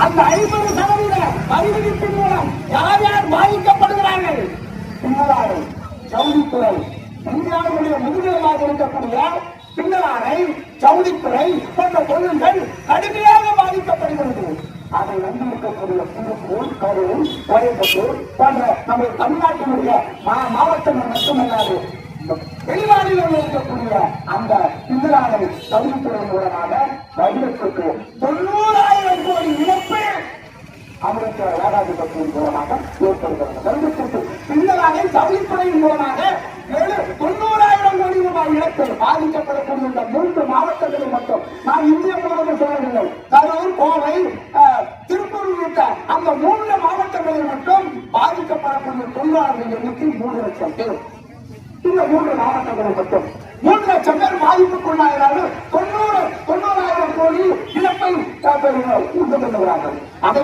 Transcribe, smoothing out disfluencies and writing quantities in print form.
அந்த 50% வரி விதிப்பின் மூலம் யார் யார் பாதிக்கப்படுகிறார்கள்? பின்னலாடை, ஜவுளித்துறை, இந்தியாவுடைய முதுகெலும்பாக இருக்கக்கூடிய பின்னலாடை, ஜவுளித்துறை போன்ற தொழில்கள் கடுமையாக பாதிக்கப்படுகிறது. அதை நம்பியிருக்கக்கூடிய திருப்பூர், கரூர், கோயம்புத்தூர் போன்ற நம்ம தமிழ்நாட்டினுடைய மாவட்டங்கள் மட்டுமல்லாது வெளிநாடுகளில் இருக்கக்கூடிய அந்த பின்னலாடை ஜவுளித்துறை மூலமாக வருடத்துக்கு 90,000 கோடி இழப்பு அமெரிக்க ஏகாதிபத்தியின் மூலமாக ஏற்படுகிறது. வருடத்திற்கு பின்னலாடை ஜவுளித்துறையின் மூலமாக 90,000 கோடி ரூபாய் இழப்பு பாதிக்கப்படக்கூடிய இந்த 3 மாவட்டங்களில் மட்டும் நான் இந்திய முழுவதும் சொல்லவில்லை. கரூர், கோவை, திருப்பூர் உள்ளிட்ட அந்த 3 மாவட்டங்களில் மட்டும் பாதிக்கப்படக்கூடிய தொழிலாளர்கள் எண்ணிக்கை 3 லட்சம் பேர். இந்த 3 மாவட்டங்களில் மட்டும் 3 லட்சம் பேர் பாதிப்புக்குள்ளாகிறார்கள். 90,000 கோடி இழப்பை உண்டு பண்ணுகிறார்கள். அதை